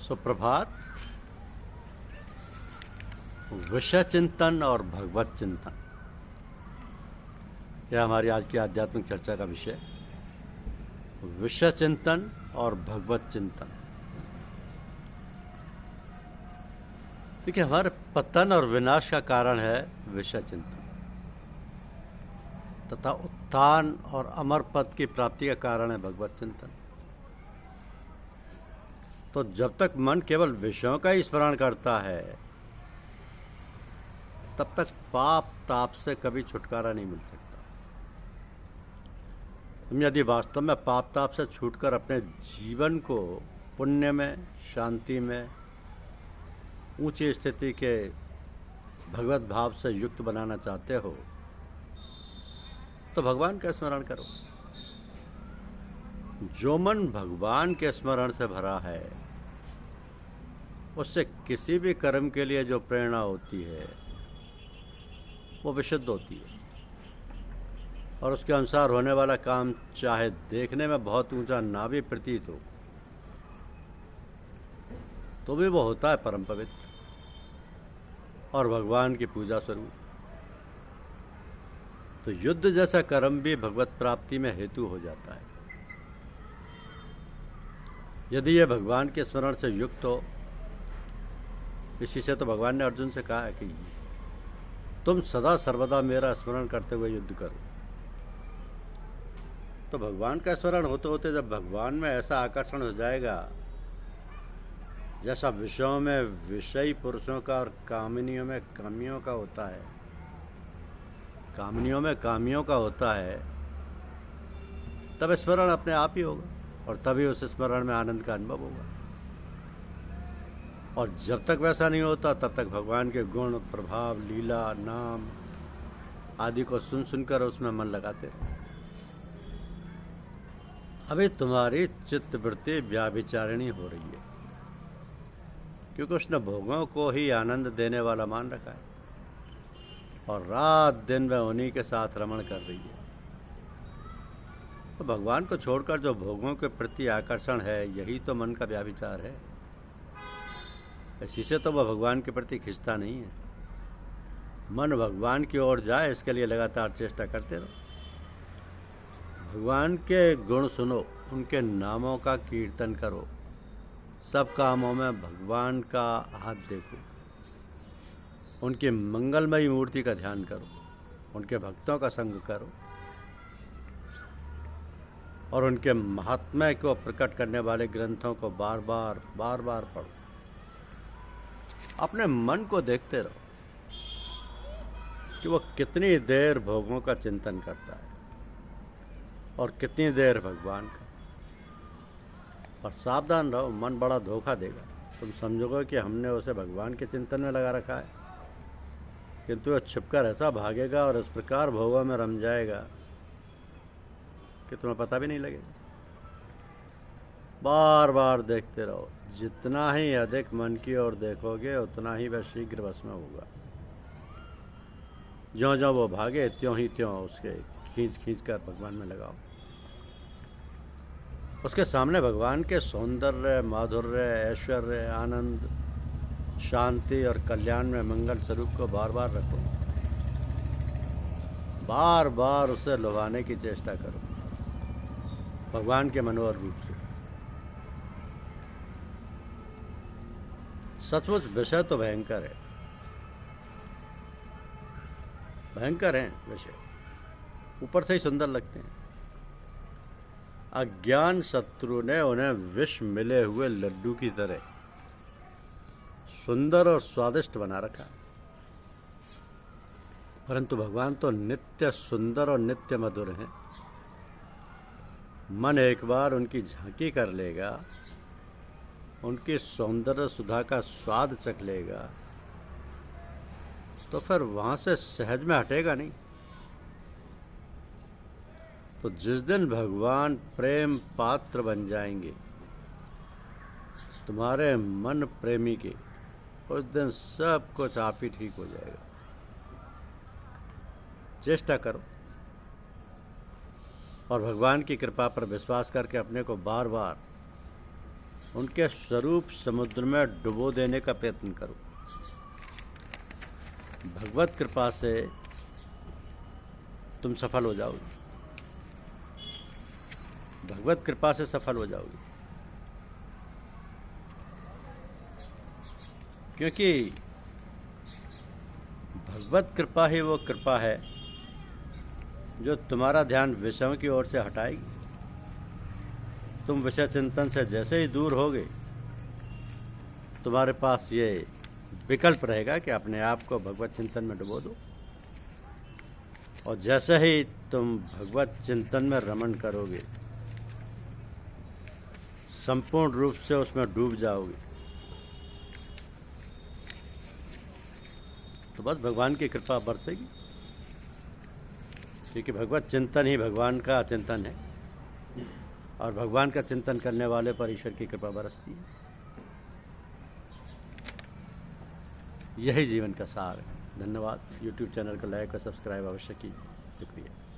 सुप्रभात। विषय चिंतन और भगवत चिंतन, यह हमारी आज की आध्यात्मिक चर्चा का विषय। विषय चिंतन और भगवत चिंतन। देखिए, हमारे पतन और विनाश का कारण है विषय चिंतन, तथा उत्थान और अमर पद की प्राप्ति का कारण है भगवत चिंतन। तो जब तक मन केवल विषयों का ही स्मरण करता है, तब तक पाप ताप से कभी छुटकारा नहीं मिल सकता। हम यदि वास्तव में पाप ताप से छूटकर अपने जीवन को पुण्य में, शांति में, ऊंची स्थिति के भगवत भाव से युक्त बनाना चाहते हो, तो भगवान का स्मरण करो। जो मन भगवान के स्मरण से भरा है, उससे किसी भी कर्म के लिए जो प्रेरणा होती है वो विशुद्ध होती है, और उसके अनुसार होने वाला काम चाहे देखने में बहुत ऊंचा ना भी प्रतीत हो, तो भी वो होता है परम पवित्र और भगवान की पूजा स्वरूप। तो युद्ध जैसा कर्म भी भगवत प्राप्ति में हेतु हो जाता है, यदि यह भगवान के स्मरण से युक्त हो। इसी से तो भगवान ने अर्जुन से कहा है कि तुम सदा सर्वदा मेरा स्मरण करते हुए युद्ध करो। तो भगवान का स्मरण होते होते जब भगवान में ऐसा आकर्षण हो जाएगा, जैसा विषयों में विषयी पुरुषों का और कामिनियों में कामियों का होता है, कामनियों में कामियों का होता है, तब स्मरण अपने आप ही होगा, और तभी उस स्मरण में आनंद का अनुभव होगा। और जब तक वैसा नहीं होता, तब तक भगवान के गुण, प्रभाव, लीला, नाम आदि को सुन सुनकर उसमें मन लगाते रहो। अभी तुम्हारी चित्त वृत्ति व्याभिचारिणी हो रही है, क्योंकि उसने भोगों को ही आनंद देने वाला मान रखा है, और रात दिन वह उन्हीं के साथ रमण कर रही है। तो भगवान को छोड़कर जो भोगों के प्रति आकर्षण है, यही तो मन का व्याभिचार है। इसी से तो वह भगवान के प्रति खिंचता नहीं है। मन भगवान की ओर जाए, इसके लिए लगातार चेष्टा करते रहो। भगवान के गुण सुनो, उनके नामों का कीर्तन करो, सब कामों में भगवान का हाथ देखो, उनकी मंगलमयी मूर्ति का ध्यान करो, उनके भक्तों का संग करो, और उनके महात्म्य को प्रकट करने वाले ग्रंथों को बार बार पढ़ो। अपने मन को देखते रहो कि वो कितनी देर भोगों का चिंतन करता है और कितनी देर भगवान का। और सावधान रहो, मन बड़ा धोखा देगा। तुम समझोगे कि हमने उसे भगवान के चिंतन में लगा रखा है, किंतु वह छिपकर ऐसा भागेगा और इस प्रकार भोगों में रम जाएगा कि तुम्हें पता भी नहीं लगेगा। बार बार देखते रहो। जितना ही अधिक मन की ओर देखोगे, उतना ही वह शीघ्र वश में होगा। ज्यों ज्यों वो भागे, त्यों ही त्यों उसके खींच कर भगवान में लगाओ। उसके सामने भगवान के सौंदर्य, माधुर्य, ऐश्वर्य, आनंद, शांति और कल्याण में मंगल स्वरूप को बार बार रखो। बार बार उसे लुभाने की चेष्टा करो भगवान के मनोहर रूप से। सचमुच विषय तो भयंकर है, भयंकर हैं विषय, ऊपर से ही सुंदर लगते हैं। अज्ञान शत्रु ने उन्हें विष मिले हुए लड्डू की तरह सुंदर और स्वादिष्ट बना रखा, परंतु भगवान तो नित्य सुंदर और नित्य मधुर हैं। मन एक बार उनकी झांकी कर लेगा, उनकी सौंदर्य सुधा का स्वाद चख लेगा, तो फिर वहां से सहज में हटेगा नहीं। तो जिस दिन भगवान प्रेम पात्र बन जाएंगे तुम्हारे मन प्रेमी के, उस दिन सब कुछ आप ही ठीक हो जाएगा। चेष्टा करो और भगवान की कृपा पर विश्वास करके अपने को बार बार उनके स्वरूप समुद्र में डुबो देने का प्रयत्न करो। भगवत कृपा से तुम सफल हो जाओगे, भगवत कृपा से सफल हो जाओगे। क्योंकि भगवत कृपा ही वो कृपा है जो तुम्हारा ध्यान विषयों की ओर से हटाएगी। तुम विषय चिंतन से जैसे ही दूर होगे, तुम्हारे पास ये विकल्प रहेगा कि अपने आप को भगवत चिंतन में डुबो दो, और जैसे ही तुम भगवत चिंतन में रमण करोगे, संपूर्ण रूप से उसमें डूब जाओगे, तो बस भगवान की कृपा बरसेगी। क्योंकि भगवत चिंतन ही भगवान का चिंतन है, और भगवान का चिंतन करने वाले पर ईश्वर की कृपा बरसती है। यही जीवन का सार है। धन्यवाद। YouTube चैनल को लाइक और सब्सक्राइब अवश्य कीजिए। शुक्रिया।